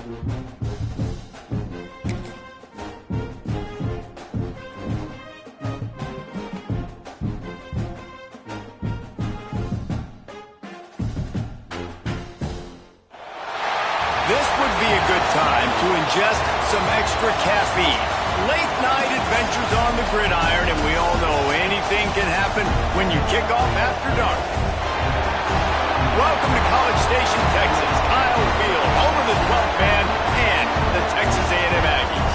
This would be a good time to ingest some extra caffeine. Late night adventures on the gridiron, and we all know anything can happen when you kick off after dark. Welcome to College Station, Texas. Kyle Field, home of the 12th man and the Texas A&M Aggies.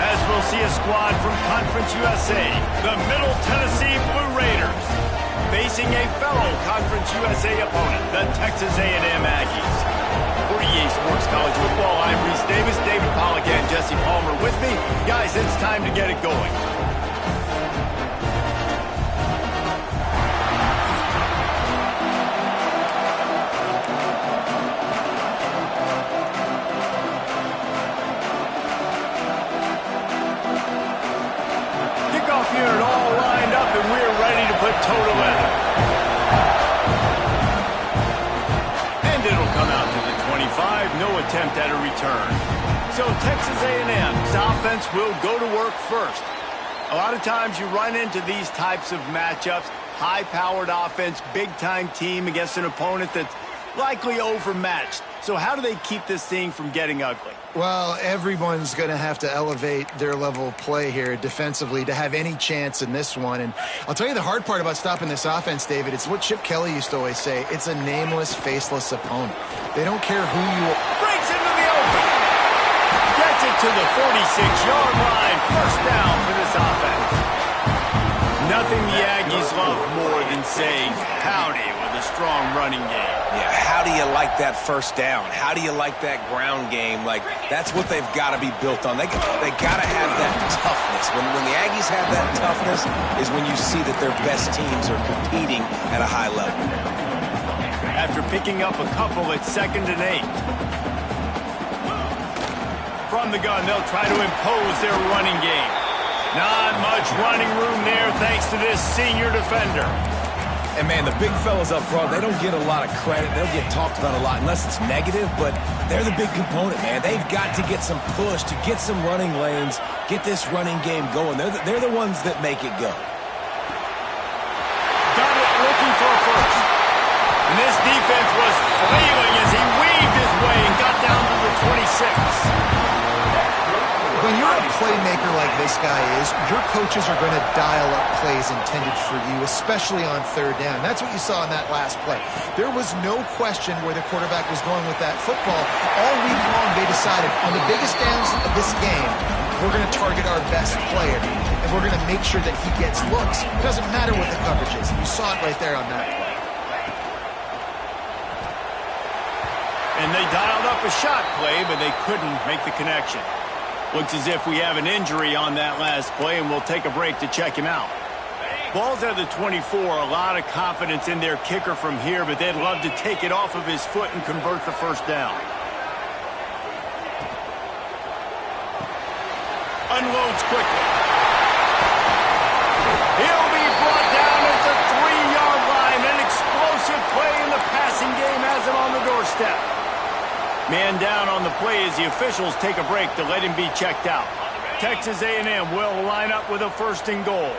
As we'll see a squad from Conference USA, the Middle Tennessee Blue Raiders, facing a fellow Conference USA opponent, the Texas A&M Aggies. For EA Sports College Football, I'm Reese Davis, David Pollack, and Jesse Palmer with me. Guys, it's time to get it going. Kickoff unit all lined up, and we're ready to put toe to leather. And it'll come out to the 25, no attempt at a return. So Texas A&M's offense will go to work first. A lot of times you run into these types of matchups, high-powered offense, big-time team against an opponent that's likely overmatched. So how do they keep this thing from getting ugly? Well, everyone's going to have to elevate their level of play here defensively to have any chance in this one. And I'll tell you the hard part about stopping this offense, David, it's what Chip Kelly used to always say. It's a nameless, faceless opponent. They don't care who you are. Breaks into the open. Gets it to the 46-yard line. First down for this offense. Nothing the Aggies love more than saying howdy with a strong running game. Yeah, how do you like that first down? How do you like that ground game? Like, that's what they've got to be built on. They got to have that toughness. When the Aggies have that toughness is when you see that their best teams are competing at a high level. After picking up a couple, it's 2nd and 8. From the gun, they'll try to impose their running game. Not much running room there thanks to this senior defender. And, man, the big fellas up front, they don't get a lot of credit. They'll get talked about a lot unless it's negative, but they're the big component, man. They've got to get some push, to get some running lanes, get this running game going. They're the ones that make it go. Got it looking for a first. And this defense was flailing as he weaved his way and got down to the 26. When you're a playmaker like this guy is, your coaches are going to dial up plays intended for you, especially on 3rd down. That's what you saw in that last play. There was no question where the quarterback was going with that football. All week long, they decided on the biggest downs of this game, we're going to target our best player, and we're going to make sure that he gets looks. It doesn't matter what the coverage is. You saw it right there on that play. And they dialed up a shot play, but they couldn't make the connection. Looks as if we have an injury on that last play, and we'll take a break to check him out. Ball's at the 24. A lot of confidence in their kicker from here, but they'd love to take it off of his foot and convert the first down. Unloads quickly. He'll be brought down at the 3-yard line. An explosive play in the passing game has him on the doorstep. Man down on the play as the officials take a break to let him be checked out. Texas A&M will line up with a 1st and goal.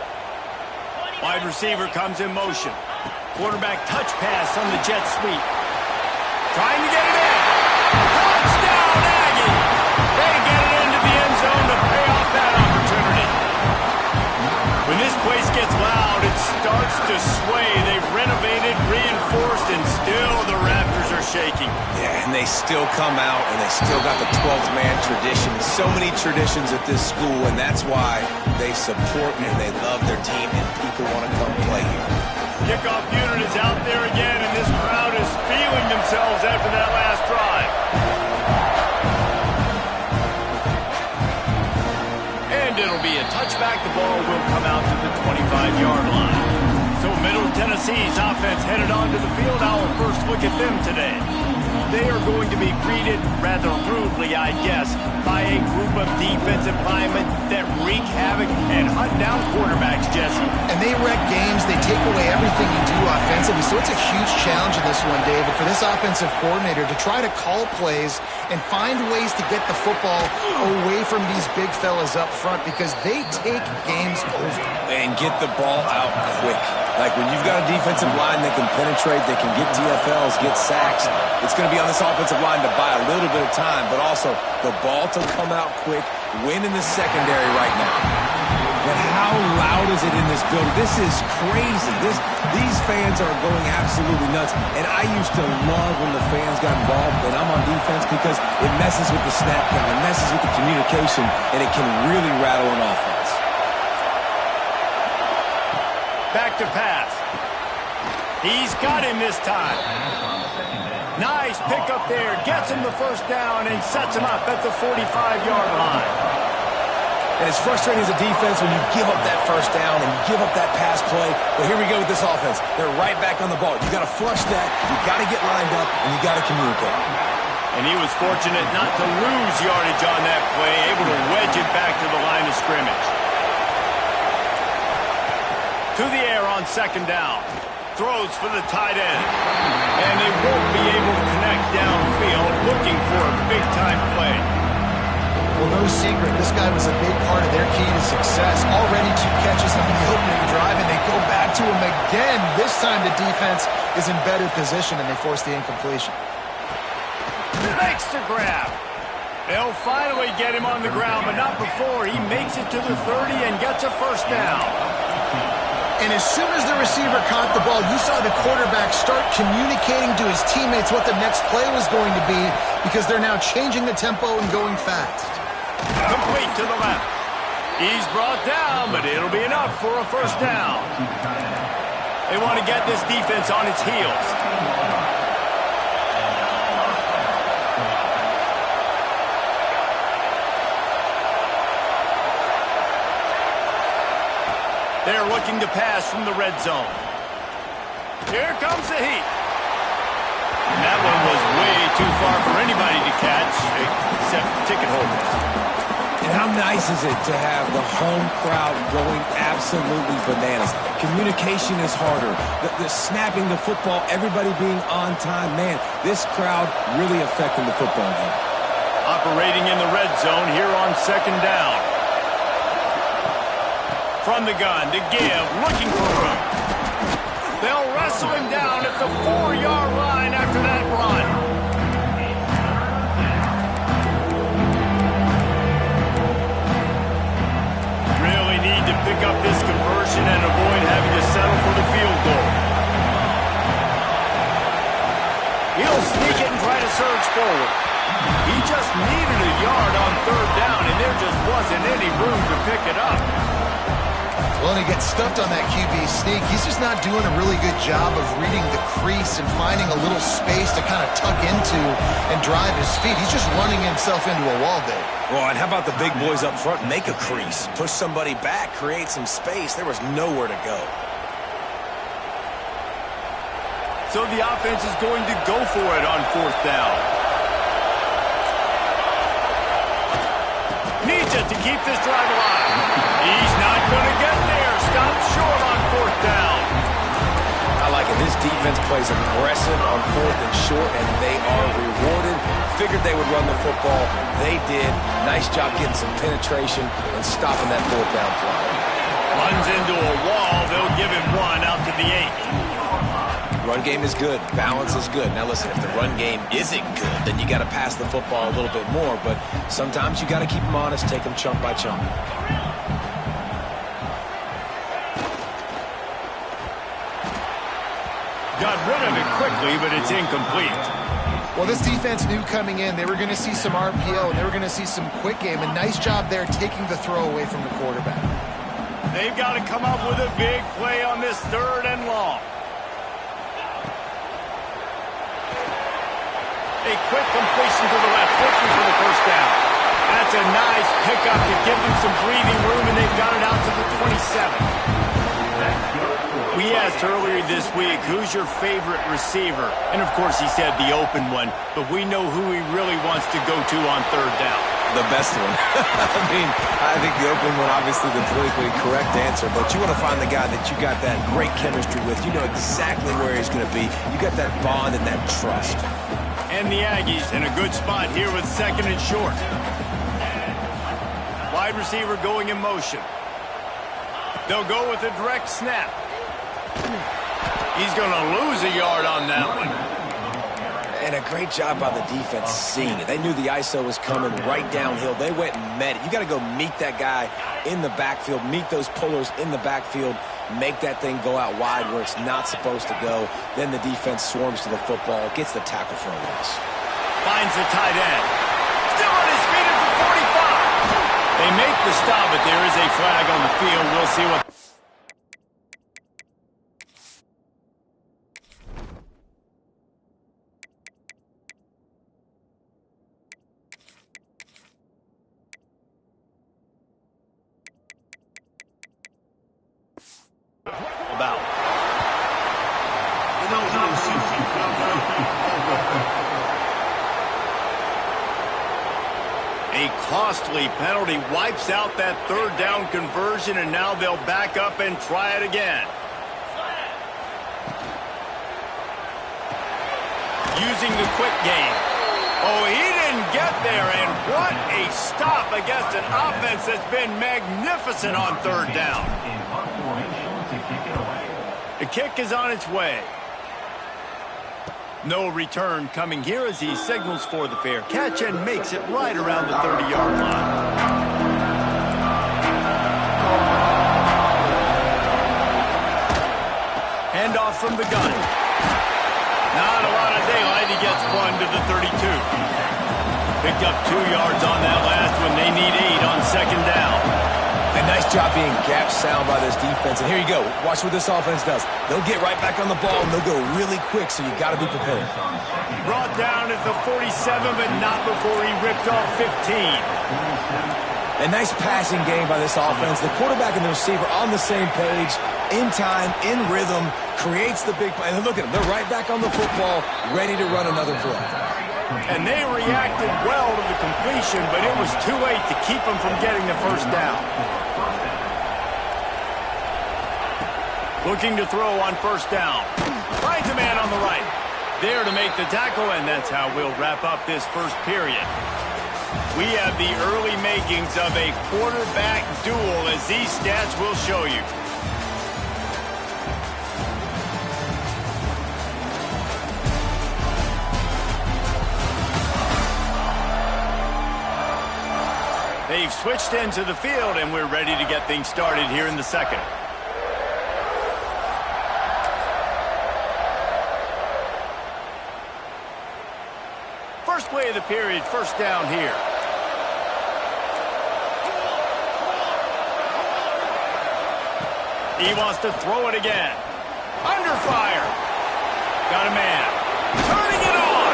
Wide receiver comes in motion. Quarterback touch pass on the jet sweep. Trying to get it in. Touchdown, Aggie! They get it into the end zone to pay off that opportunity. When this place gets loud, it starts to sway. They've renovated, reinforced, and still the Raptors are shaking. Yeah, and they still come out, and they still got the 12th man tradition. So many traditions at this school, and that's why they support and they love their team, and people want to come play here. Kickoff unit is out there again, and this crowd is feeling themselves after that last drive. And it'll be a touchback. The ball will come out to the 25-yard line. So Middle Tennessee's offense headed onto the field. Our first look at them today. They are going to be greeted rather rudely, I guess, by by a group of defensive linemen that wreak havoc and hunt down quarterbacks, Jesse. And they wreck games. They take away everything you do offensively. So it's a huge challenge in this one, David, for this offensive coordinator to try to call plays and find ways to get the football away from these big fellas up front because they take games over. And get the ball out quick. Like when you've got a defensive line that can penetrate, they can get TFLs, get sacks, it's going to be on this offensive line to buy a little bit of time, but also the ball to come out quick, win in the secondary right now. But how loud is it in this building? This is crazy. These fans are going absolutely nuts. And I used to love when the fans got involved and I'm on defense because it messes with the snap count, it messes with the communication, and it can really rattle an offense. Back to pass. He's got him this time. Nice pickup there. Gets him the first down and sets him up at the 45-yard line. And it's frustrating as a defense when you give up that first down and you give up that pass play. But here we go with this offense. They're right back on the ball. You got to flush that. You got to get lined up, and you got to communicate. And he was fortunate not to lose yardage on that play, able to wedge it back to the line of scrimmage. To the air on second down. Throws for the tight end. And they won't be able to connect downfield, looking for a big-time play. Well, no secret, this guy was a big part of their key to success. Already 2 catches on the opening drive, and they go back to him again. This time the defense is in better position, and they force the incompletion. Makes the grab. They'll finally get him on the ground, but not before he makes it to the 30 and gets a first down. And as soon as the receiver caught the ball, you saw the quarterback start communicating to his teammates what the next play was going to be because they're now changing the tempo and going fast. Complete to the left. He's brought down, but it'll be enough for a first down. They want to get this defense on its heels. They're looking to pass from the red zone. Here comes the heat. And that one was way too far for anybody to catch, except ticket holders. And how nice is it to have the home crowd going absolutely bananas? Communication is harder. The snapping the football, everybody being on time. Man, this crowd really affecting the football game. Operating in the red zone here on second down. From the gun to give, looking for room. They'll wrestle him down at the 4-yard line after that run. Really need to pick up this conversion and avoid having to settle for the field goal. He'll sneak it and try to surge forward. He just needed a yard on third down, and there just wasn't any room to pick it up. Well, and he gets stuffed on that QB sneak. He's just not doing a really good job of reading the crease and finding a little space to kind of tuck into and drive his feet. He's just running himself into a wall there. Well, and how about the big boys up front? Make a crease. Push somebody back. Create some space. There was nowhere to go. So the offense is going to go for it on fourth down. Needs it to keep this drive alive. He's not going to get there. Stopped short on fourth down. I like it. This defense plays aggressive on fourth and short, and they are rewarded. Figured they would run the football. They did. Nice job getting some penetration and stopping that fourth down play. Runs into a wall. They'll give him one out to the 8. Run game is good. Balance is good. Now listen, if the run game isn't good, then you got to pass the football a little bit more. But sometimes you got to keep them honest, take them chunk by chunk. Got rid of it quickly, but it's incomplete. Well, this defense knew coming in they were going to see some RPO and they were going to see some quick game. A nice job there taking the throw away from the quarterback. They've got to come up with a big play on this third and long. A quick completion to the left, looking for the first down. That's a nice pickup to give them some breathing room, and they've got it out to the 27. We asked earlier this week, who's your favorite receiver? And, of course, he said the open one, but we know who he really wants to go to on third down. The best one. I think the open one, obviously the politically correct answer, but you want to find the guy that you got that great chemistry with. You know exactly where he's going to be. You got that bond and that trust. And the Aggies in a good spot here with 2nd and short. Wide receiver going in motion. They'll go with a direct snap. He's going to lose a yard on that one. And a great job by the defense seeing it. They knew the ISO was coming right downhill. They went and met it. You got to go meet that guy in the backfield, meet those pullers in the backfield, make that thing go out wide where it's not supposed to go. Then the defense swarms to the football, gets the tackle for a loss. Finds the tight end. Still on his feet at the 45. They make the stop, but there is a flag on the field. We'll see what... about. A costly penalty wipes out that third down conversion, and now they'll back up and try it again. Using the quick game. Oh, he didn't get there, and what a stop against an offense that's been magnificent on third down. The kick is on its way. No return coming here as he signals for the fair catch and makes it right around the 30-yard line. Handoff from the gun. Not a lot of daylight. He gets one to the 32. Picked up 2 yards on that last one. They need 8 on 2nd down. A nice job being gap sound by this defense. And here you go. Watch what this offense does. They'll get right back on the ball, and they'll go really quick, so you got to be prepared. Brought down at the 47, but not before he ripped off 15. A nice passing game by this offense. The quarterback and the receiver on the same page, in time, in rhythm, creates the big play. And look at them. They're right back on the football, ready to run another play. And they reacted well to the completion, but it was too late to keep them from getting the first down. Looking to throw on 1st down. Finds a man on the right. There to make the tackle, and that's how we'll wrap up this first period. We have the early makings of a quarterback duel, as these stats will show you. They've switched into the field, and we're ready to get things started here in the second. First play of the period, 1st down here. He wants to throw it again. Under fire. Got a man. Turning it on.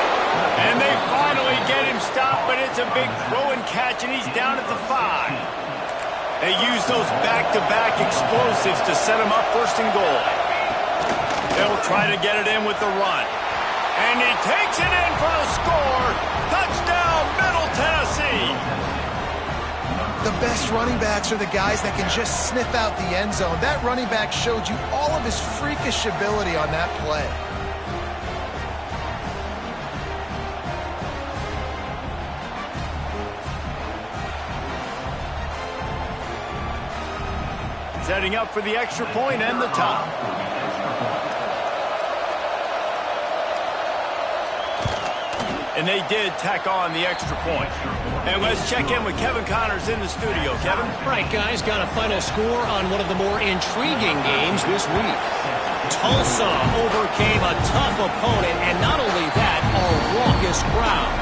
And they finally get him stopped, but it's a big throw and catch, and he's down at the 5. They use those back-to-back explosives to set him up 1st and goal. They'll try to get it in with the run. And he takes it in for the score. Touchdown, Middle Tennessee. The best running backs are the guys that can just sniff out the end zone. That running back showed you all of his freakish ability on that play. Setting up for the extra point and the top. And they did tack on the extra point. And let's check in with Kevin Connors in the studio. Kevin? Right, guys, got a final score on one of the more intriguing games this week. Tulsa overcame a tough opponent, and not only that, a raucous crowd.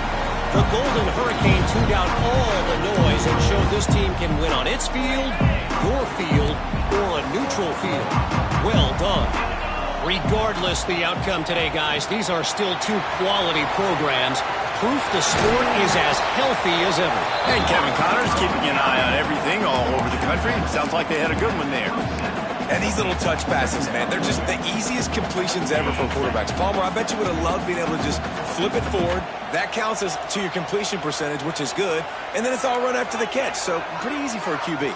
The Golden Hurricane tuned out all the noise and showed this team can win on its field, your field, or a neutral field. Well done. Regardless the outcome today, guys, these are still 2 quality programs. Proof the sport is as healthy as ever. And Kevin Connors keeping an eye on everything all over the country. Sounds like they had a good one there. And these little touch passes, man, they're just the easiest completions ever for quarterbacks. Palmer, I bet you would have loved being able to just flip it forward. That counts as to your completion percentage, which is good. And then it's all run after the catch, so pretty easy for a QB.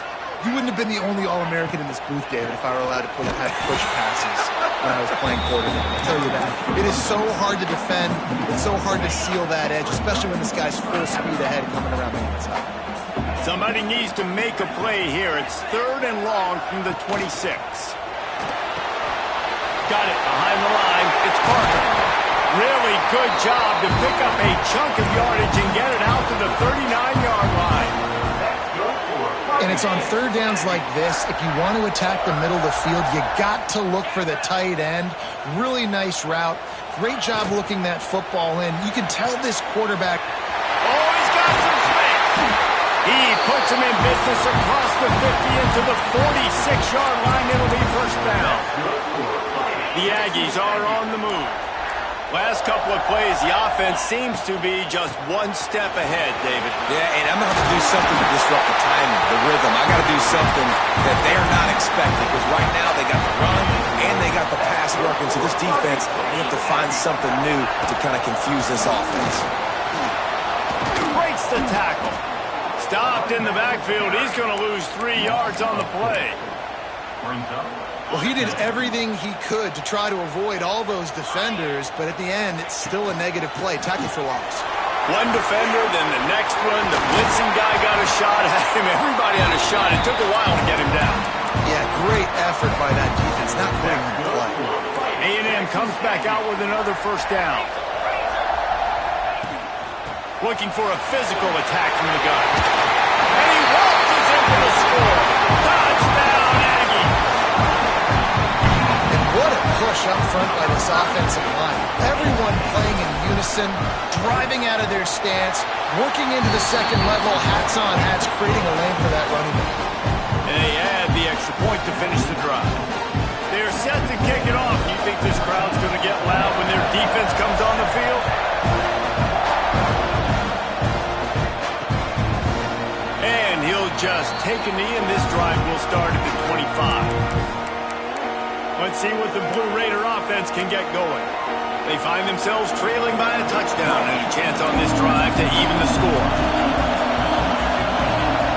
You wouldn't have been the only All-American in this booth, David, if I were allowed to have push passes when I was playing quarterback. I'll tell you that. It is so hard to defend. It's so hard to seal that edge, especially when this guy's full speed ahead coming around the inside. Somebody needs to make a play here. It's 3rd and long from the 26. Got it behind the line. It's Parker. Really good job to pick up a chunk of yardage and get it out to the 39-yard line. And it's on 3rd downs like this. If you want to attack the middle of the field, you got to look for the tight end. Really nice route. Great job looking that football in. You can tell this quarterback. Oh, he's got some space. He puts him in business across the 50 into the 46-yard line. It'll be first down. The Aggies are on the move. Last couple of plays, the offense seems to be just one step ahead, David. Yeah, and I'm going to have to do something to disrupt the timing, the rhythm. I got to do something that they're not expecting, because right now they got the run and they got the pass working. So this defense, they have to find something new to kind of confuse this offense. Breaks the tackle. Stopped in the backfield. He's going to lose 3 yards on the play. Well, he did everything he could to try to avoid all those defenders, but at the end, it's still a negative play. Tackle for loss. One defender, then the next one. The blitzing guy got a shot at him. Everybody had a shot. It took a while to get him down. Yeah, great effort by that defense. Not great play. A&M comes back out with another first down. Looking for a physical attack from the gun. And he waltzes in for the score. Touchdown, Aggie. What a push up front by this offensive line. Everyone playing in unison, driving out of their stance, working into the second level, hats on hats, creating a lane for that running back. And they add the extra point to finish the drive. They're set to kick it off. You think this crowd's going to get loud when their defense comes on the field? And he'll just take a knee, and this drive will start at the 25. Let's see what the Blue Raider offense can get going. They find themselves trailing by a touchdown and a chance on this drive to even the score.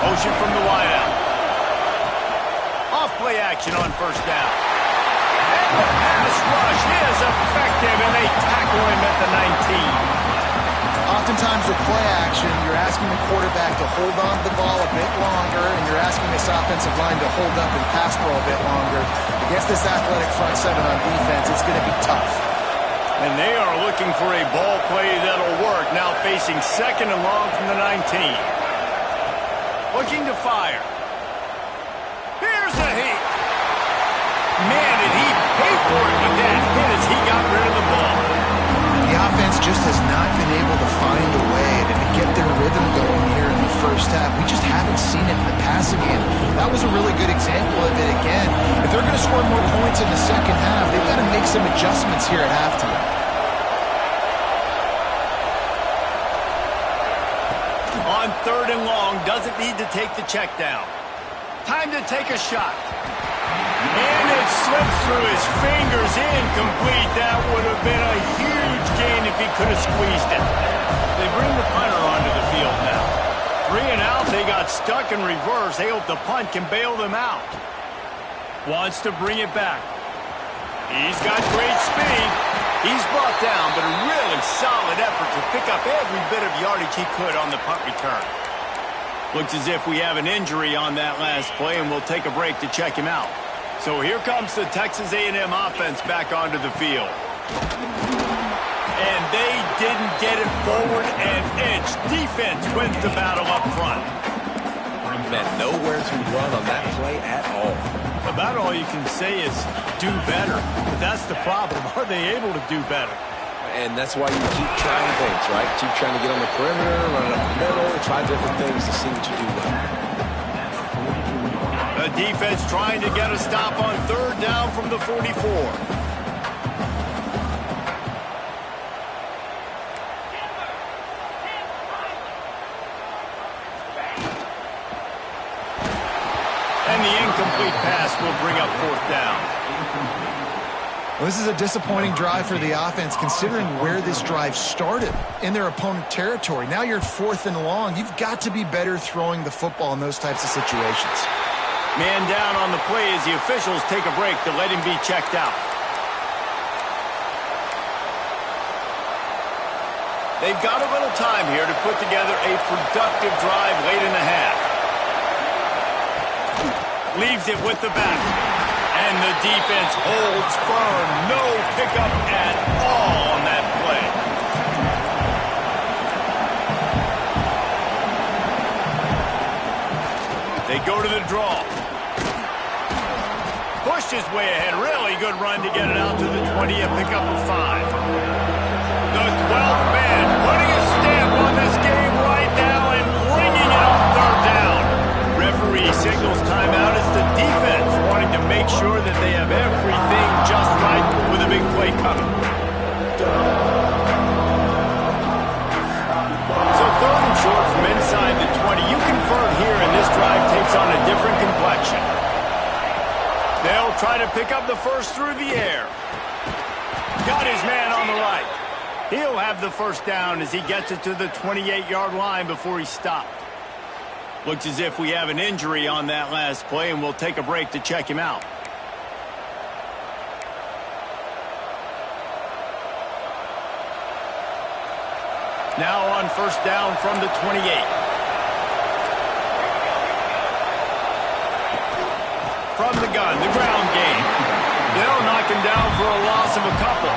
Motion from the wideout. Off play action on first down. And the pass rush is effective, and they tackle him at the 19. Oftentimes with play action, you're asking the quarterback to hold on to the ball a bit longer, and you're asking this offensive line to hold up and pass pro a bit longer. Against this athletic front seven on defense, it's going to be tough. And they are looking for a ball play that'll work, now facing 2nd and long from the 19. Looking to fire. Here's a hit. Man, did he pay for it with that hit as he got rid of the ball. The offense just has not been able to find a way to get their rhythm going here in the first half. We just haven't seen it in the passing game. That was a really good example of it again. If they're going to score more points in the second half, they've got to make some adjustments here at halftime. On 3rd and long, doesn't need to take the check down. Time to take a shot. And it slips through his fingers, incomplete. That would have been a huge gain if he could have squeezed it. They bring the punter onto the field now. 3 and out, they got stuck in reverse. They hope the punt can bail them out. Wants to bring it back. He's got great speed. He's brought down, but a really solid effort to pick up every bit of yardage he could on the punt return. Looks as if we have an injury on that last play, and we'll take a break to check him out. So here comes the Texas A&M offense back onto the field. And they didn't get it forward an inch. Defense wins the battle up front. Man, nowhere to run on that play at all. About all you can say is do better. But that's the problem. Are they able to do better? And that's why you keep trying things, right? Keep trying to get on the perimeter, run it up the middle, try different things to see what you do well. The defense trying to get a stop on 3rd down from the 44. And the incomplete pass will bring up fourth down. Well, this is a disappointing drive for the offense, considering where this drive started, in their opponent territory. Now you're 4th and long. You've got to be better throwing the football in those types of situations. Man down on the play as the officials take a break to let him be checked out. They've got a little time here to put together a productive drive late in the half. Leaves it with the back. And the defense holds firm. No pickup at all on that play. They go to the draw. Pushed his way ahead. Really good run to get it out to the 20 and pick up a 5. The 12th man putting a stamp on this game right now and bringing it on third down. Referee signals timeout as the defense wanting to make sure that they have everything just right with a big play coming. So third and short from inside the 20. You convert here and this drive takes on a different complexion. They'll try to pick up the first through the air. Got his man on the right. He'll have the first down as he gets it to the 28-yard line before he stopped. Looks as if we have an injury on that last play, and we'll take a break to check him out. Now on first down from the 28. From the gun, the ground game. They'll knock him down for a loss of a couple.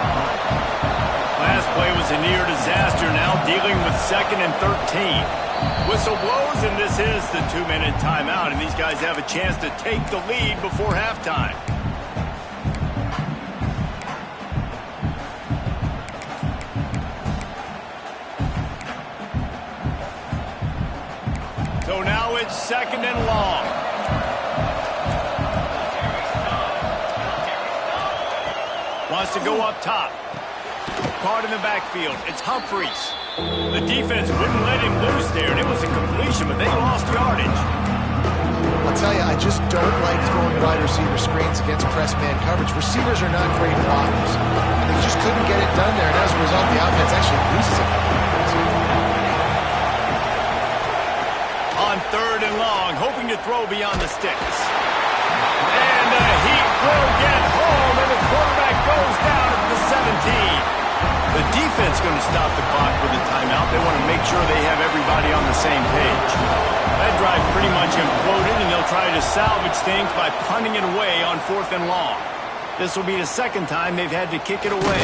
Last play was a near disaster, now dealing with 2nd and 13. Whistle blows, and this is the 2-minute timeout, and these guys have a chance to take the lead before halftime. So now it's 2nd and long. Wants to go up top. Caught in the backfield. It's Humphries. The defense wouldn't let him loose there, and it was a completion, but they lost yardage. I'll tell you, I just don't like throwing wide receiver screens against press man coverage. Receivers are not great blockers. And they just couldn't get it done there, and as a result, the offense actually loses it. On third and long, hoping to throw beyond the sticks. And the Heat will get home, and the quarterback goes down at the 17. The defense going to stop the clock with a timeout. They want to make sure they have everybody on the same page. That drive pretty much imploded, and they'll try to salvage things by punting it away on 4th and long. This will be the second time they've had to kick it away.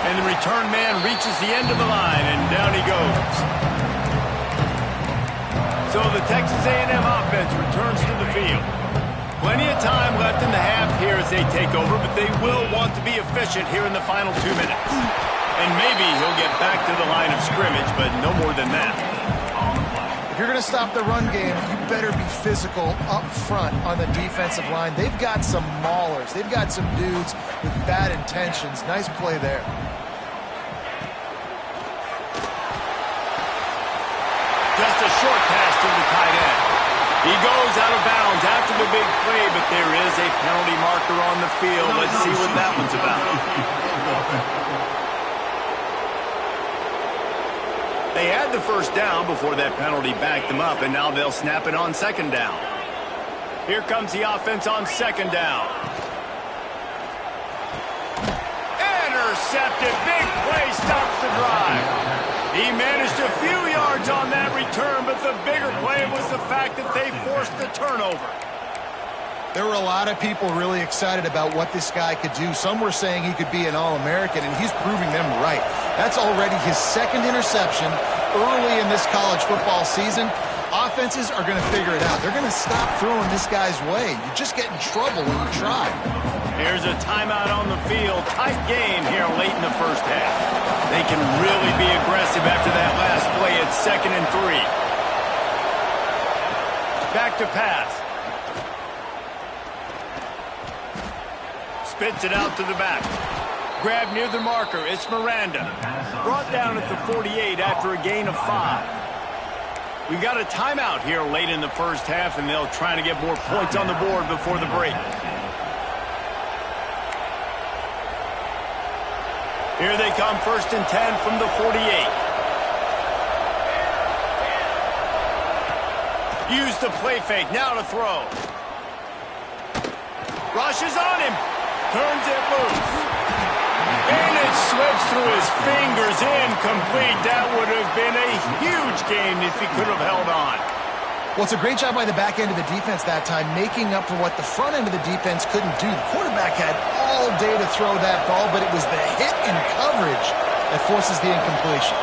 And the return man reaches the end of the line, and down he goes. So the Texas A&M offense returns to the field. Plenty of time left in the half here as they take over, but they will want to be efficient here in the final 2 minutes. And maybe he'll get back to the line of scrimmage, but no more than that. If you're going to stop the run game, you better be physical up front on the defensive line. They've got some maulers. They've got some dudes with bad intentions. Nice play there. Just a short pass to the tight end. He goes out of bounds after the big play, but there is a penalty marker on the field. Let's see what that one's about. They had the first down before that penalty backed them up, and now they'll snap it on 2nd down. Here comes the offense on 2nd down. Intercepted. Big play stops the drive. He managed a few yards on that return, but the bigger play was the fact that they forced the turnover. There were a lot of people really excited about what this guy could do. Some were saying he could be an All-American, and he's proving them right. That's already his 2nd interception early in this college football season. Offenses are going to figure it out. They're going to stop throwing this guy's way. You just get in trouble when you try. Here's a timeout on the field. Tight game here late in the first half. They can really be aggressive after that last play at 2nd and 3. Back to pass. Spits it out to the back. Grab near the marker. It's Miranda. Brought down at the 48 after a gain of 5. We got a timeout here late in the first half, and they'll try to get more points on the board before the break. Here they come, 1st and 10 from the 48. Use the play fake, now to throw. Rushes on him, turns it loose. And it slips through his fingers, incomplete. That would have been a huge game if he could have held on. Well, it's a great job by the back end of the defense that time, making up for what the front end of the defense couldn't do. The quarterback had all day to throw that ball, but it was the hit and coverage that forces the incompletion.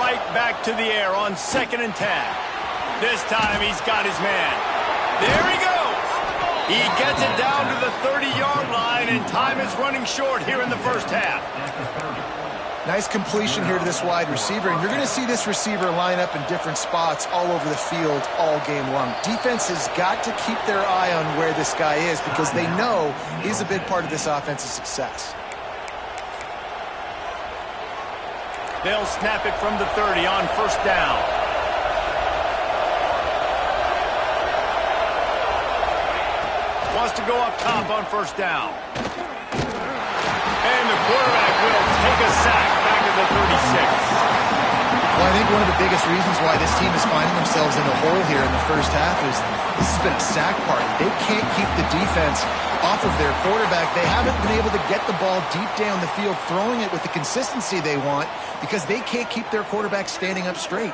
Right back to the air on 2nd and 10. This time he's got his man. There he goes. He gets it down to the 30-yard line, and time is running short here in the first half. Nice completion here to this wide receiver, and you're going to see this receiver line up in different spots all over the field all game long. Defense has got to keep their eye on where this guy is because they know he's a big part of this offense's success. They'll snap it from the 30 on 1st down. Wants to go up top on 1st down. And the quarterback will take a sack back at the 36. Well, I think one of the biggest reasons why this team is finding themselves in a hole here in the first half is this has been a sack party. They can't keep the defense off of their quarterback. They haven't been able to get the ball deep down the field, throwing it with the consistency they want because they can't keep their quarterback standing up straight.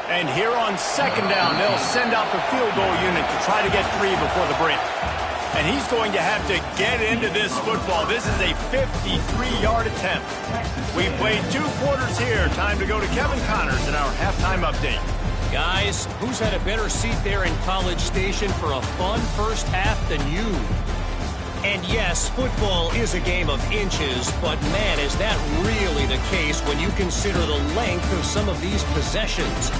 And here on 2nd down, they'll send out the field goal unit to try to get 3 before the break. And he's going to have to get into this football. This is a 53-yard attempt. We played 2 quarters here. Time to go to Kevin Connors in our halftime update. Guys, who's had a better seat there in College Station for a fun first half than you? And yes, football is a game of inches, but man, is that really the case when you consider the length of some of these possessions.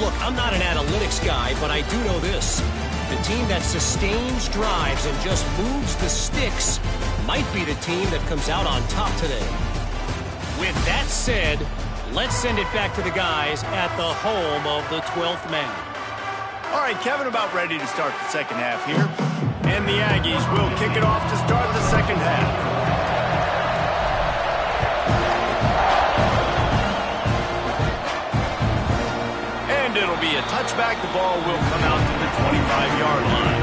Look, I'm not an analytics guy, but I do know this. The team that sustains drives and just moves the sticks might be the team that comes out on top today. With that said, let's send it back to the guys at the home of the 12th man. All right, Kevin, about ready to start the second half here. And the Aggies will kick it off to start the second half. And it'll be a touchback. The ball will come out to the 25-yard line.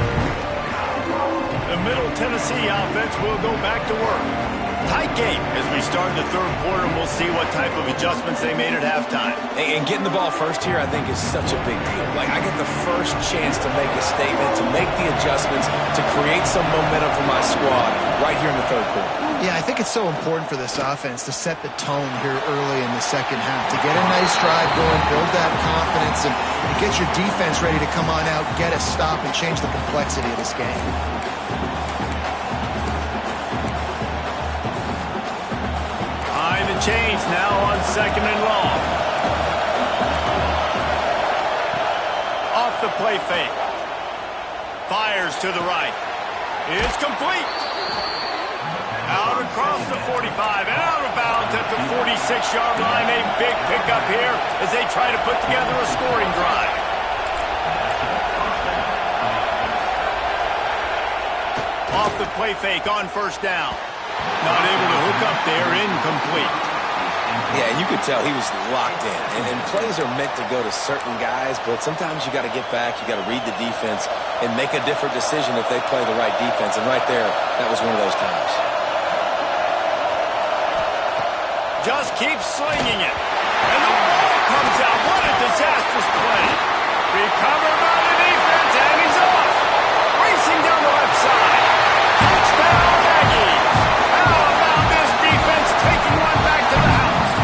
The Middle Tennessee offense will go back to work. Tight game as we start the 3rd quarter, and we'll see what type of adjustments they made at halftime. And getting the ball first here, I think, is such a big deal. Like, I get the first chance to make a statement, to make the adjustments, to create some momentum for my squad right here in the 3rd quarter. Yeah, I think it's so important for this offense to set the tone here early in the second half, to get a nice drive going, build that confidence, and get your defense ready to come on out, get a stop, and change the complexity of this game. The change now on 2nd and long. Off the play fake. Fires to the right. It's complete. Out across the 45 and out of bounds at the 46-yard line. A big pickup here as they try to put together a scoring drive. Off the play fake on 1st down. Not able to hook up there, incomplete. Yeah, you could tell he was locked in. And plays are meant to go to certain guys, but sometimes you got to get back, you got to read the defense, and make a different decision if they play the right defense. And right there, that was one of those times. Just keeps slinging it. And the ball comes out. What a disastrous play. Recovered by the defense, and he's off. Racing down the left side. Touchdown, Aggies. How about this defense taking one back to the house?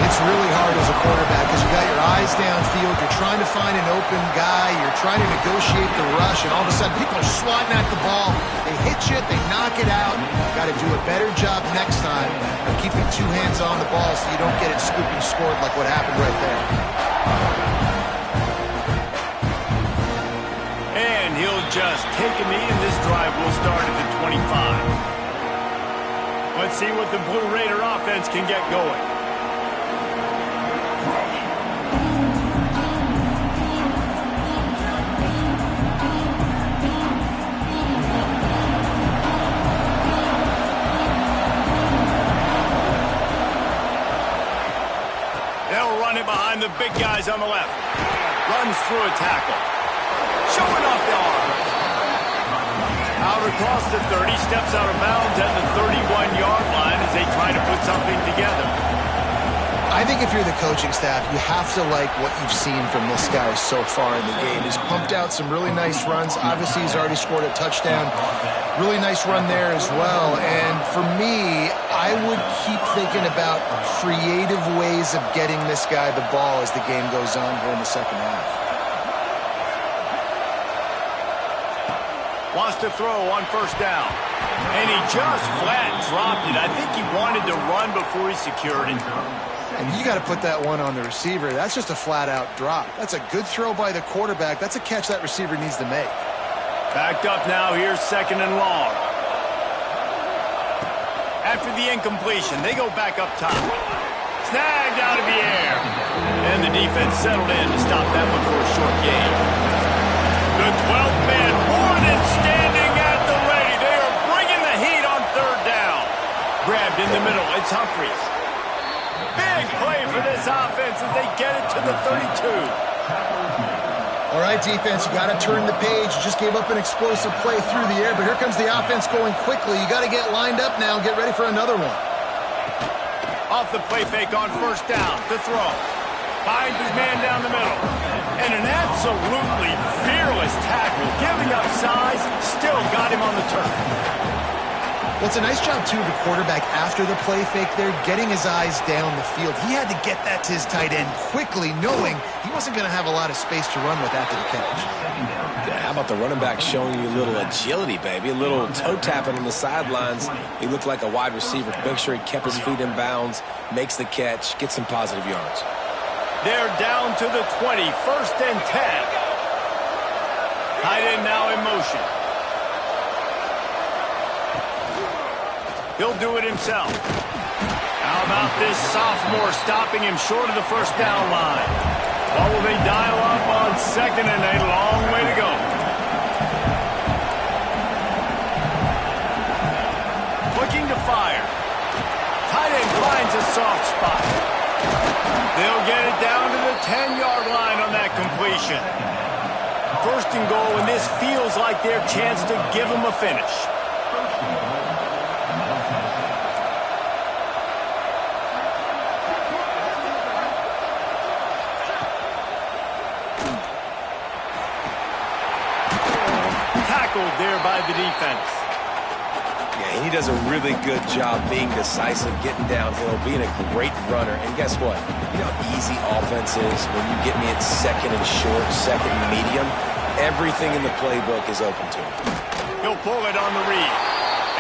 It's really hard as a quarterback because you got your eyes downfield, you're trying to find an open guy, you're trying to negotiate the rush, and all of a sudden people are swatting at the ball. They hit you, they knock it out. Got to do a better job next time of keeping 2 hands on the ball so you don't get it scooped and scored like what happened right there. just take a knee, and this drive will start at the 25. Let's see what the Blue Raider offense can get going. They'll run it behind the big guys on the left. Runs through a tackle. Showing off the arm. Out across the 30, steps out of bounds at the 31-yard line as they try to put something together. I think if you're the coaching staff, you have to like what you've seen from this guy so far in the game. He's pumped out some really nice runs. Obviously, he's already scored a touchdown. Really nice run there as well. And for me, I would keep thinking about creative ways of getting this guy the ball as the game goes on here in the second half. Wants to throw on first down. And he just flat dropped it. I think he wanted to run before he secured it. And you got to put that one on the receiver. That's just a flat-out drop. That's a good throw by the quarterback. That's a catch that receiver needs to make. Backed up now. Here's second and long. After the incompletion, they go back up top. Snagged out of the air. And the defense settled in to stop that one for a short gain. The 12th man, Warden, standing at the ready. They are bringing the heat on third down. Grabbed in the middle. It's Humphries. Big play for this offense as they get it to the 32. All right, defense, you got to turn the page. You just gave up an explosive play through the air, but here comes the offense going quickly. You got to get lined up now and get ready for another one. Off the play fake on first down. To throw. Finds his man down the middle. And an absolutely fearless tackle. Giving up size, still got him on the turf. Well, it's a nice job, too, of the quarterback after the play fake there, getting his eyes down the field. He had to get that to his tight end quickly, knowing he wasn't going to have a lot of space to run with after the catch. Yeah, how about the running back showing you a little agility, baby? A little toe tapping on the sidelines. He looked like a wide receiver. Make sure he kept his feet in bounds, makes the catch, gets some positive yards. They're down to the 20, first and 10. Tight end now in motion. He'll do it himself. How about this sophomore stopping him short of the first down line? What will they dial up on second and a long way to go? Looking to fire. Tight end finds a soft spot. They'll get it down to the 10-yard line on that completion. First and goal, and this feels like their chance to give them a finish. Tackled there by the defense. Yeah, he does a really good job being decisive, getting downhill, being a great runner. And guess what? You know how easy offense is when you get me at second and short, second and medium? Everything in the playbook is open to him. He'll pull it on the read.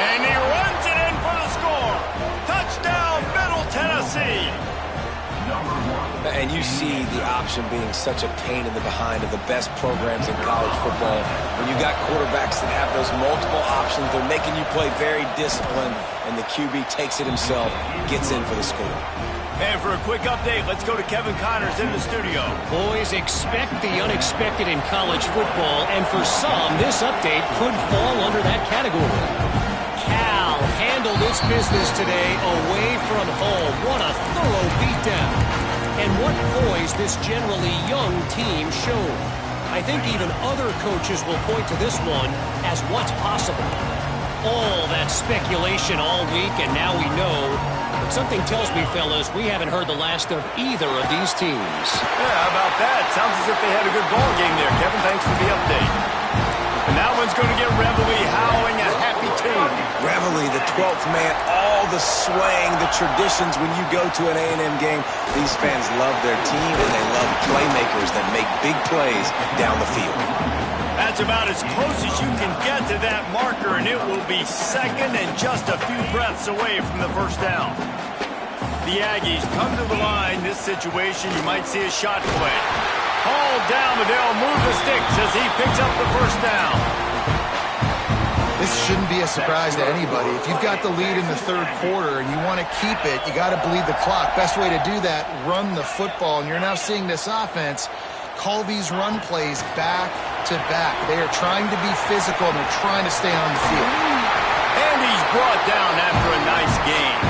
And he runs it in for the score. Touchdown, Middle Tennessee. And you see the option being such a pain in the behind of the best programs in college football. When you got quarterbacks that have those multiple options, they're making you play very disciplined, and the QB takes it himself, gets in for the score. And for a quick update, let's go to Kevin Connors in the studio. Boys, expect the unexpected in college football, and for some, this update could fall under that category. Cal handled its business today away from home. What a thorough beatdown. And what poise this generally young team showed. I think even other coaches will point to this one as what's possible. All that speculation all week, and now we know. But something tells me, fellas, we haven't heard the last of either of these teams. Yeah, how about that? Sounds as if they had a good ball game there, Kevin. Thanks for the update. And that one's going to get Reveille howling a happy tune. Reveille, the 12th man, all the swaying, the traditions when you go to an A&M game. These fans love their team, and they love playmakers that make big plays down the field. That's about as close as you can get to that marker, and it will be second and just a few breaths away from the first down. The Aggies come to the line. This situation, you might see a shot play. Hauled down, but they'll move the stick picks as he picks up the first down. This shouldn't be a surprise to anybody. If you've got the lead in the third quarter and you want to keep it, you got to bleed the clock. Best way to do that, run the football. And you're now seeing this offense call these run plays back to back. They are trying to be physical and they're trying to stay on the field. And he's brought down after a nice game.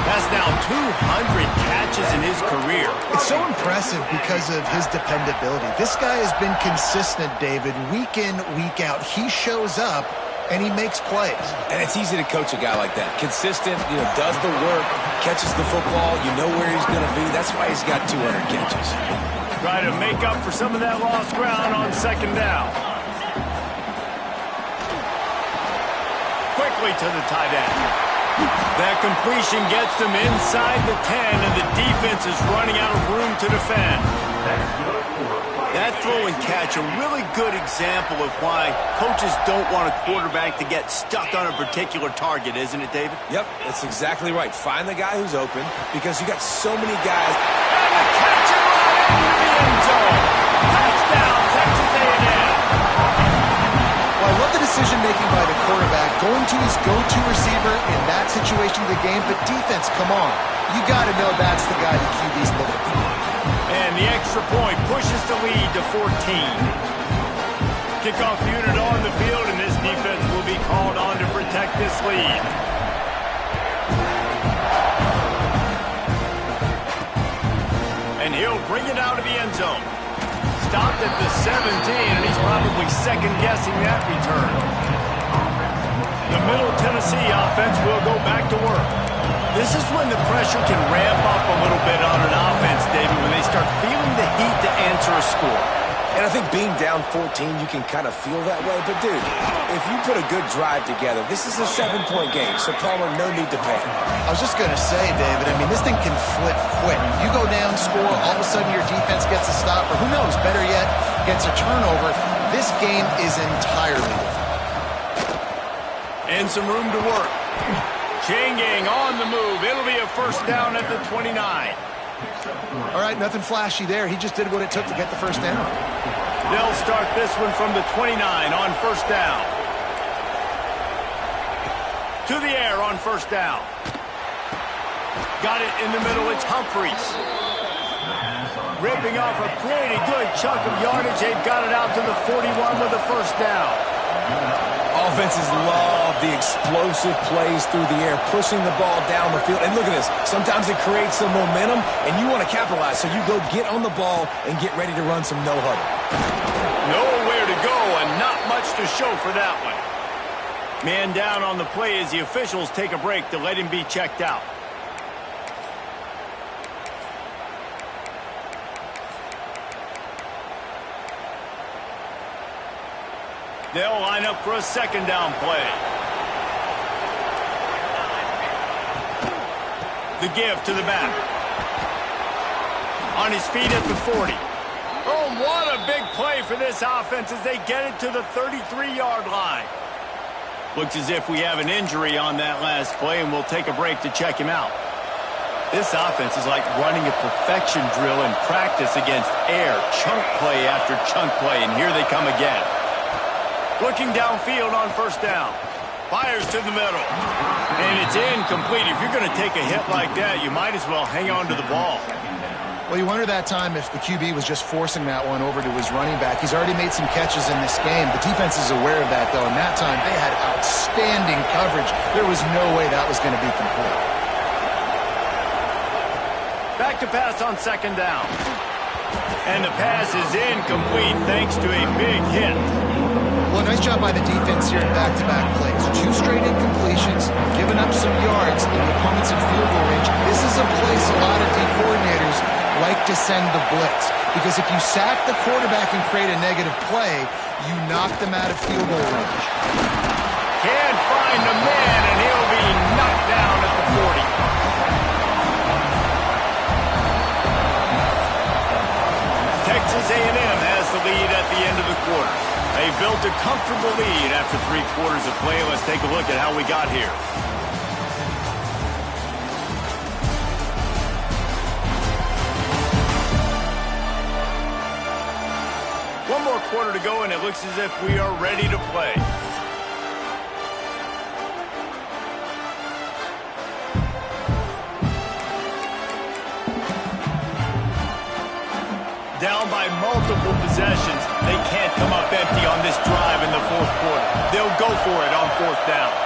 That's now 200 catches in his career. It's so impressive because of his dependability. This guy has been consistent, David, week in, week out. He shows up and he makes plays. And it's easy to coach a guy like that. Consistent, does the work, catches the football, you know where he's going to be. That's why he's got 200 catches. Try to make up for some of that lost ground on second down. Quickly to the tight end. That completion gets them inside the 10, and the defense is running out of room to defend. That throw and catch, a really good example of why coaches don't want a quarterback to get stuck on a particular target, isn't it, David? Yep, that's exactly right. Find the guy who's open because you got so many guys. And the catch and run into the end zone. Touchdown, Texas A&M. Well, I love the decision-making by the quarterback, going to his go-to receiver in that situation of the game. But defense, come on. You got to know that's the guy the QB's looking for. And the extra point pushes the lead to 14. Kickoff unit on the field, and this defense will be called on to protect this lead. And he'll bring it out of the end zone. Stopped at the 17, and he's probably second-guessing that return. The Middle Tennessee offense will go back to work. This is when the pressure can ramp up a little bit on an offense, David, when they start feeling the heat to answer a score. And I think being down 14, you can kind of feel that way. But, dude, if you put a good drive together, this is a 7-point game, so Palmer, no need to panic. I was just going to say, David, I mean, this thing can flip quick. You go down, score, all of a sudden your defense gets a stop, or who knows, better yet, gets a turnover. This game is entirely different. And some room to work. Chain gang on the move. It'll be a first down at the 29. All right, nothing flashy there. He just did what it took to get the first down. They'll start this one from the 29 on first down. To the air on first down. Got it in the middle. It's Humphries. Ripping off a pretty good chunk of yardage. They've got it out to the 41 with a first down. Offenses love the explosive plays through the air, pushing the ball down the field. And look at this. Sometimes it creates some momentum, and you want to capitalize. So you go get on the ball and get ready to run some no-huddle. Nowhere to go and not much to show for that one. Man down on the play as the officials take a break to let him be checked out. They'll line up for a second down play. The give to the back. On his feet at the 40. Oh, what a big play for this offense as they get it to the 33-yard line. Looks as if we have an injury on that last play, and we'll take a break to check him out. This offense is like running a perfection drill in practice against air, chunk play after chunk play, and here they come again. Looking downfield on first down. Fires to the middle. And it's incomplete. If you're going to take a hit like that, you might as well hang on to the ball. Well, you wonder that time if the QB was just forcing that one over to his running back. He's already made some catches in this game. The defense is aware of that, though, and that time they had outstanding coverage. There was no way that was going to be complete. Back to pass on second down. And the pass is incomplete thanks to a big hit. Well, nice job by the defense here in back-to-back plays. 2 straight incompletions, giving up some yards, and the opponent's in field goal range. This is a place a lot of D coordinators like to send the blitz. Because if you sack the quarterback and create a negative play, you knock them out of field goal range. Can't find the man, and he'll be knocked down at the 40. Texas A&M has the lead at the end of the quarter. They built a comfortable lead after 3 quarters of play. Let's take a look at how we got here. One more quarter to go, and it looks as if we are ready to play. Down by multiple possessions. They can't come up empty on this drive in the fourth quarter. They'll go for it on fourth down.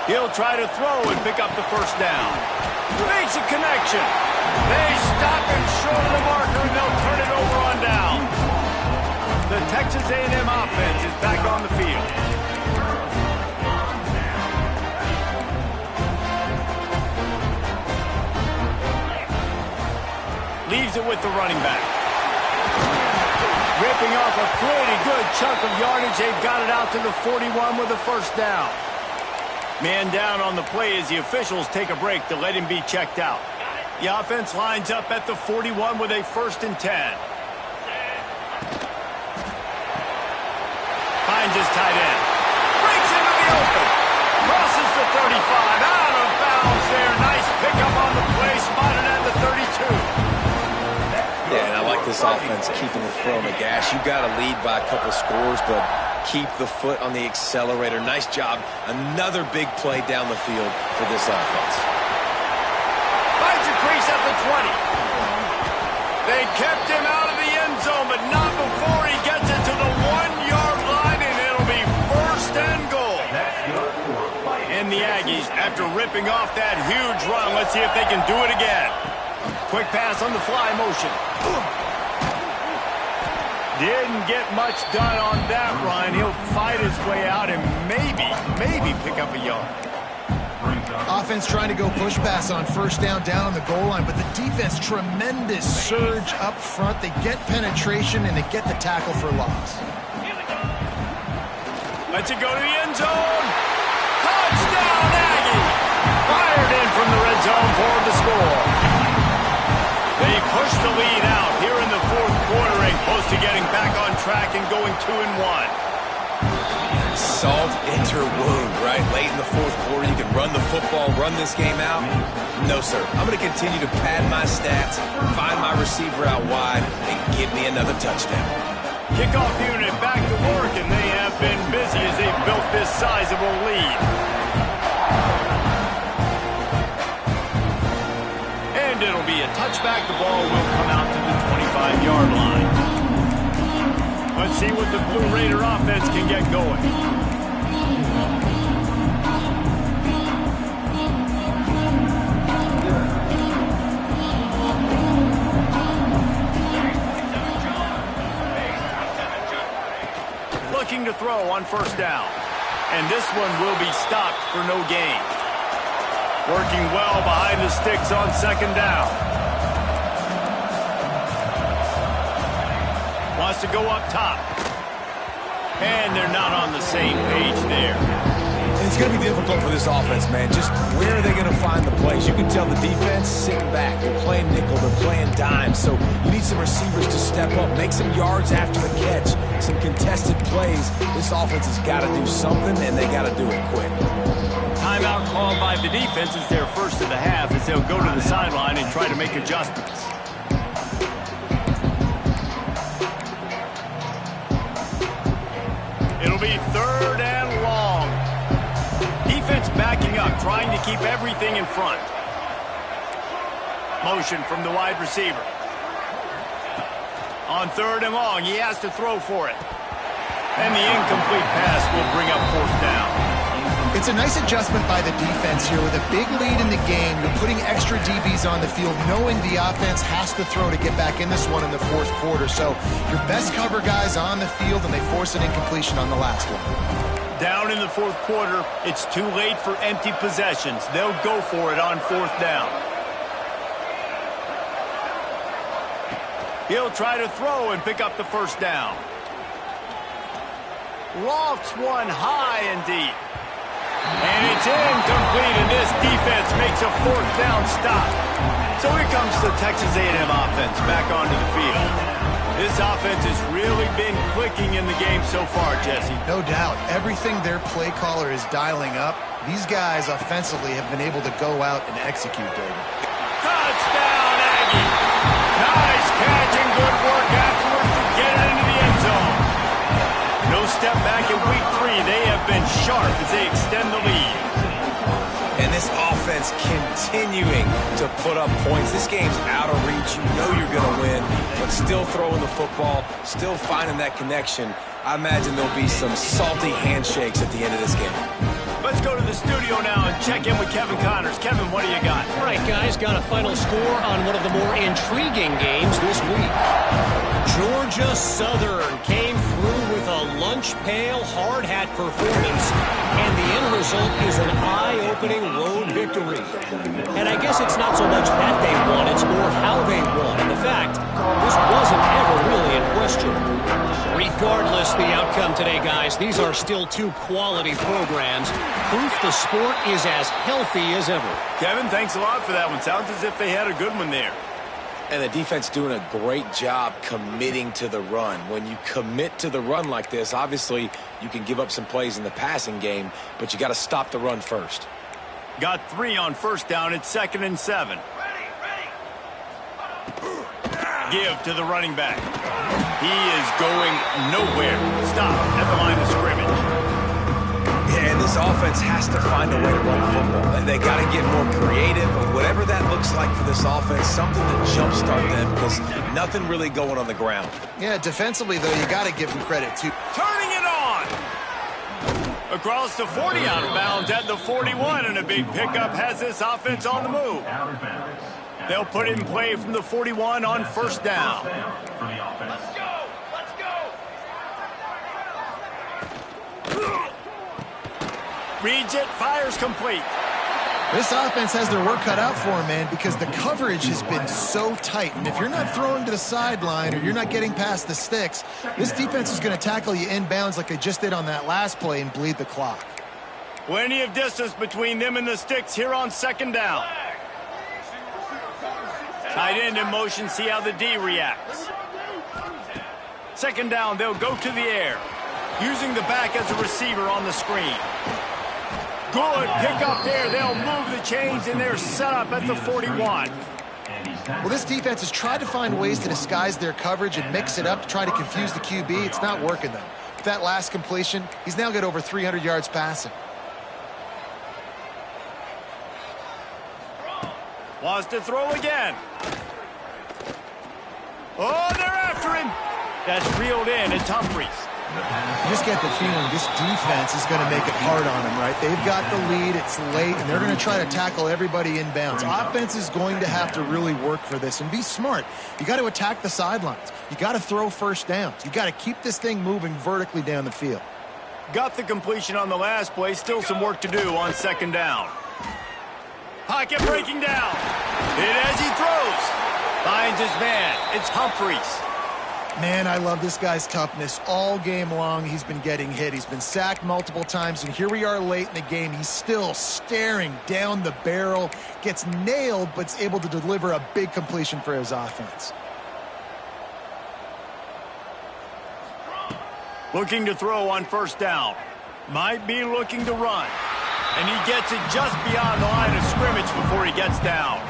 He'll try to throw and pick up the first down. Makes a connection. They stop him short of the marker, and they'll turn it over on down. The Texas A&M offense is back on the field. Leaves it with the running back. Ripping off a pretty good chunk of yardage. They've got it out to the 41 with a first down. Man down on the play as the officials take a break to let him be checked out. The offense lines up at the 41 with a 1st and 10. Finds his tight end. Breaks into the open. Crosses the 35. Out of bounds there. Nice pickup on the play. Spotted at the 32. Yeah, and I like this offense keeping the foot on the gas. You got to lead by a couple scores, but keep the foot on the accelerator. Nice job. Another big play down the field for this offense. Finds a crease at the 20. They kept him out of the end zone, but not before he gets it to the 1-yard line, and it'll be 1st and goal. And the Aggies, after ripping off that huge run, let's see if they can do it again. Quick pass on the fly motion. Didn't get much done on that run. He'll fight his way out and maybe pick up a yard. Offense trying to go push pass on first down on the goal line, but the defense, tremendous surge up front. They get penetration and they get the tackle for loss. Lets it go to the end zone. Touchdown, Aggie! Fired in from the red zone for the score. They push the lead out here in the fourth quarter and close to getting back on track and going 2-1. Salt into wound, right? Late in the fourth quarter, you can run the football, run this game out. No, sir. I'm going to continue to pad my stats, find my receiver out wide, and give me another touchdown. Kickoff unit back to work, and they have been busy as they've built this sizable lead. And it'll be a touchback. The ball will come out to the 25-yard line. Let's see what the Blue Raider offense can get going. Looking to throw on first down. And this one will be stopped for no gain. Working well behind the sticks on second down. Wants to go up top. And they're not on the same page there. It's going to be difficult for this offense, man. Just where are they going to find the plays? You can tell the defense sitting back. They're playing nickel. They're playing dime. So you need some receivers to step up, make some yards after the catch, some contested plays. This offense has got to do something, and they got to do it quick. Timeout called by the defense is their first of the half as they'll go to the sideline and try to make adjustments. It'll be 3rd and long. Defense backing up, trying to keep everything in front. Motion from the wide receiver. On 3rd and long, he has to throw for it. And the incomplete pass will bring up 4th down. It's a nice adjustment by the defense here. With a big lead in the game, you're putting extra DBs on the field, knowing the offense has to throw to get back in this one in the fourth quarter. So your best cover guys on the field, and they force an incompletion on the last one. Down in the fourth quarter, it's too late for empty possessions. They'll go for it on 4th down. He'll try to throw and pick up the first down. Lofts one high and deep. And it's incomplete, and this defense makes a 4th down stop. So here comes the Texas A&M offense back onto the field. This offense has really been clicking in the game so far, Jesse. No doubt. Everything their play caller is dialing up, these guys offensively have been able to go out and execute, David. Touchdown, Aggie! Nice catch and good work afterwards to defense continuing to put up points. This game's out of reach. You know you're going to win, but still throwing the football, still finding that connection. I imagine there'll be some salty handshakes at the end of this game. Let's go to the studio now and check in with Kevin Connors. Kevin, what do you got? All right, guys, got a final score on one of the more intriguing games this week. Georgia Southern came through with a lunch pail hard hat performance, and the end result is an eye-opening road victory. And I guess it's not so much that they won, it's more how they won. And the fact, this wasn't ever really in question. Regardless the outcome today, guys, these are still two quality programs. Proof the sport is as healthy as ever. Kevin, thanks a lot for that one. Sounds as if they had a good one there. And the defense doing a great job committing to the run. When you commit to the run like this, obviously you can give up some plays in the passing game, but you got to stop the run first. Got 3 on first down. It's 2nd and 7. Give to the running back. He is going nowhere. Stop at the line of scrimmage. Yeah, and this offense has to find a way to run the football. They got to get more creative, or whatever that looks like for this offense, something to jumpstart them, because nothing really going on the ground. Yeah, defensively, though, you got to give them credit, too. Turning it on. Across the 40, out of bounds at the 41, and a big pickup has this offense on the move. They'll put it in play from the 41 on first down. Let's go! Let's go! Reads it, fires complete. This offense has their work cut out for them, man, because the coverage has been so tight. And if you're not throwing to the sideline or you're not getting past the sticks, this defense is going to tackle you inbounds like they just did on that last play and bleed the clock. Plenty of distance between them and the sticks here on second down. Tight end in motion, see how the D reacts. Second down, they'll go to the air, using the back as a receiver on the screen. Good pick up there. They'll move the chains, and they're set up at the 41. Well, this defense has tried to find ways to disguise their coverage and mix it up to try to confuse the QB. It's not working, though. With that last completion, he's now got over 300 yards passing. Wants to throw again. Oh, they're after him. That's reeled in. It's Humphries. You just get the feeling this defense is going to make it hard on them, right? They've got the lead, it's late, and they're going to try to tackle everybody inbounds. Offense is going to have to really work for this and be smart. You got to attack the sidelines. You got to throw first downs. You got to keep this thing moving vertically down the field. Got the completion on the last play. Still some work to do on second down. Pocket breaking down. Hit as he throws. Finds his man. It's Humphries. Man, I love this guy's toughness. All game long, he's been getting hit. He's been sacked multiple times, and here we are late in the game. He's still staring down the barrel, gets nailed, but is able to deliver a big completion for his offense. Looking to throw on first down. Might be looking to run. And he gets it just beyond the line of scrimmage before he gets down.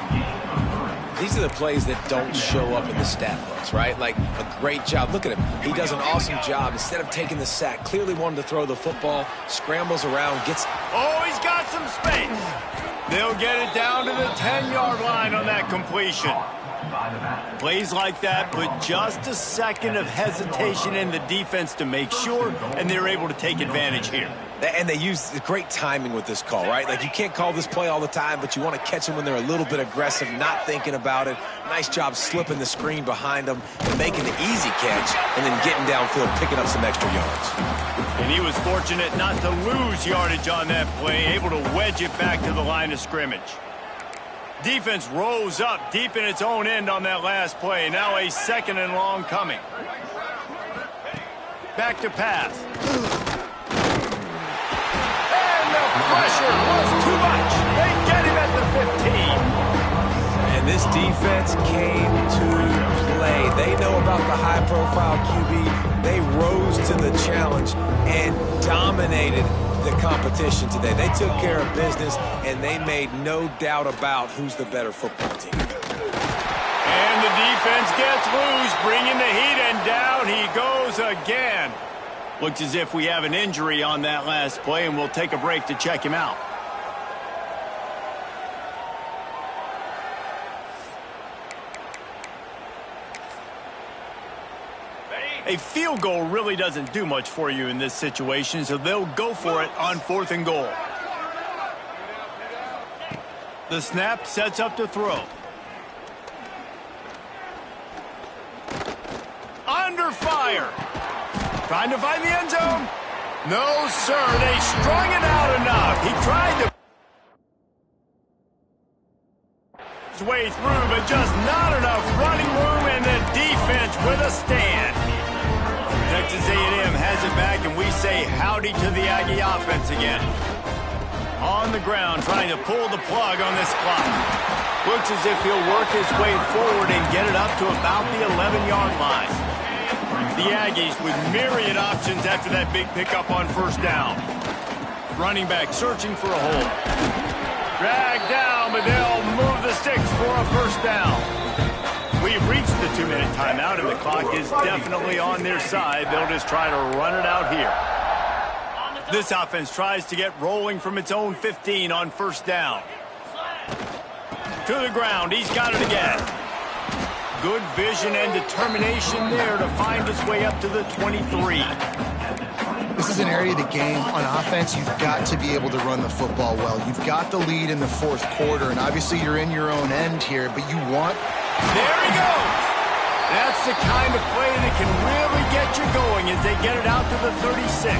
These are the plays that don't show up in the stat books, right? Like a great job. Look at him. He does an awesome job. Instead of taking the sack, clearly wanted to throw the football, scrambles around, gets... Oh, he's got some space. They'll get it down to the 10-yard line on that completion. Plays like that put just a second of hesitation in the defense to make sure, and they're able to take advantage here. And they use great timing with this call, right? Like, you can't call this play all the time, but you want to catch them when they're a little bit aggressive, not thinking about it. Nice job slipping the screen behind them and making the easy catch, and then getting downfield, picking up some extra yards. And he was fortunate not to lose yardage on that play, able to wedge it back to the line of scrimmage. Defense rose up deep in its own end on that last play. Now a second and long coming. Back to pass. And the pressure was too much. They get him at the 15. And this defense came to play. They know about the high-profile QB. They rose to the challenge and dominated the competition today. They took care of business, and they made no doubt about who's the better football team. And the defense gets loose, bringing the heat, and down he goes again. Looks as if we have an injury on that last play, and we'll take a break to check him out. A field goal really doesn't do much for you in this situation, so they'll go for it on 4th and goal. The snap sets up to throw. Under fire. Trying to find the end zone. No, sir. They strung it out enough. He tried to his way through, but just not enough running room, and the defense with a stand. Texas A&M has it back, and we say howdy to the Aggie offense again. On the ground, trying to pull the plug on this clock. Looks as if he'll work his way forward and get it up to about the 11-yard line. The Aggies with myriad options after that big pickup on 1st down. Running back searching for a hole. Dragged down, but they'll move the sticks for a 1st down. We've reached the 2-minute timeout, and the clock is definitely on their side. They'll just try to run it out here. This offense tries to get rolling from its own 15 on 1st down. To the ground. He's got it again. Good vision and determination there to find his way up to the 23. This is an area of the game on offense you've got to be able to run the football well. You've got the lead in the 4th quarter, and obviously you're in your own end here, but you want... There he goes! That's the kind of play that can really get you going as they get it out to the 36.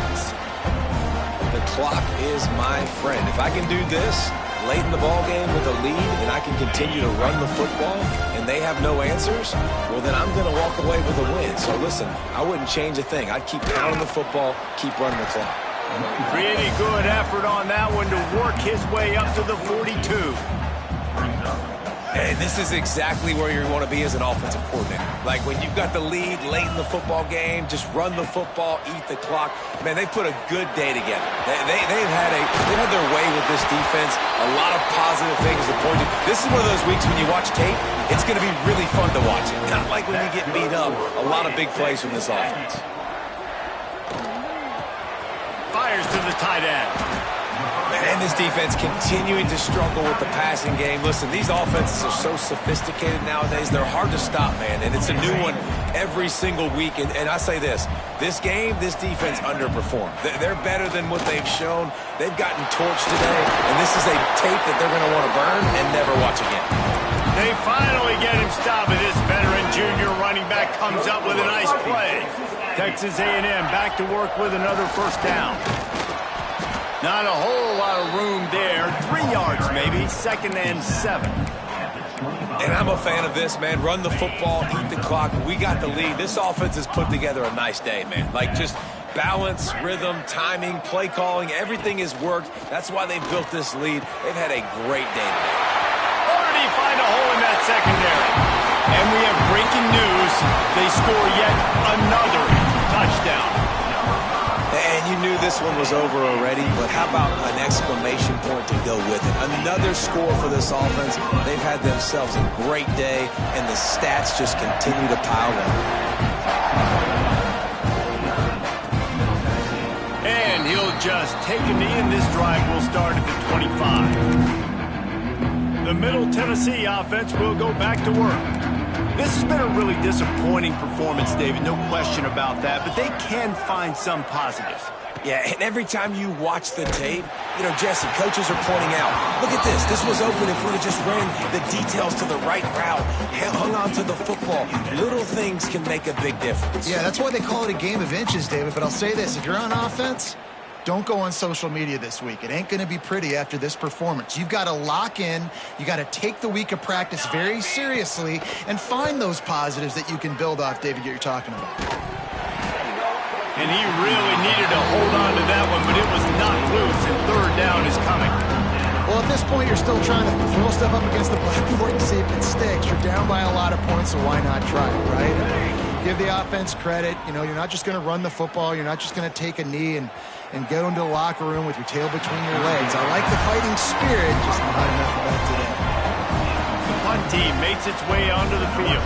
The clock is my friend. If I can do this late in the ball game with a lead and I can continue to run the football and they have no answers, well, then I'm going to walk away with a win. So listen, I wouldn't change a thing. I'd keep pounding the football, keep running the clock. Pretty good effort on that one to work his way up to the 42. And this is exactly where you want to be as an offensive coordinator. Like when you've got the lead late in the football game, just run the football, eat the clock. Man, they've put a good day together. They've had their way with this defense. A lot of positive things to point to. This is one of those weeks when you watch tape, it's going to be really fun to watch it. Not like when you get beat up. A lot of big plays from this offense. Fires to the tight end. And this defense continuing to struggle with the passing game. Listen, these offenses are so sophisticated nowadays. They're hard to stop, man. And it's a new one every single week. And I say this game, this defense underperformed. They're better than what they've shown. They've gotten torched today. And this is a tape that they're going to want to burn and never watch again. They finally get him stopped. And this veteran junior running back comes up with a nice play. Texas A&M back to work with another 1st down. Not a whole lot of room there. 3 yards maybe. 2nd and 7. And I'm a fan of this, man. Run the football, eat the clock. We got the lead. This offense has put together a nice day, man. Like just balance, rhythm, timing, play calling. Everything has worked. That's why they've built this lead. They've had a great day today. Already find a hole in that secondary. And we have breaking news. They score yet another touchdown. And you knew this one was over already, but how about an exclamation point to go with it? Another score for this offense. They've had themselves a great day, and the stats just continue to pile up. And he'll just take a knee, and this drive will start at the 25. The Middle Tennessee offense will go back to work. This has been a really disappointing performance, David, no question about that, but they can find some positives. Yeah, and every time you watch the tape, you know, Jesse, coaches are pointing out, look at this. This was open if we had just ran the details to the right route, hung on to the football. Little things can make a big difference. Yeah, that's why they call it a game of inches, David. But I'll say this, if you're on offense, don't go on social media this week. It ain't going to be pretty after this performance. You've got to lock in. You got to take the week of practice very seriously and find those positives that you can build off, David, you're talking about. And he really needed to hold on to that one, but it was knocked loose, and 3rd down is coming. Well, at this point, you're still trying to throw stuff up against the blackboard to see if it sticks. You're down by a lot of points, so why not try it, right? Give the offense credit. You know, you're not just going to run the football. You're not just going to take a knee and go into the locker room with your tail between your legs. I like the fighting spirit, just not enough of that today. The punt team makes its way onto the field.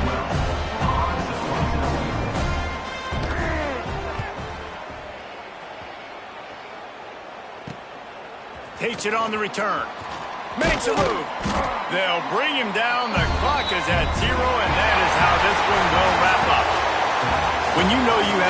Takes it on the return. Makes a move. They'll bring him down. The clock is at 0, and that is how this one will wrap up. When you know you have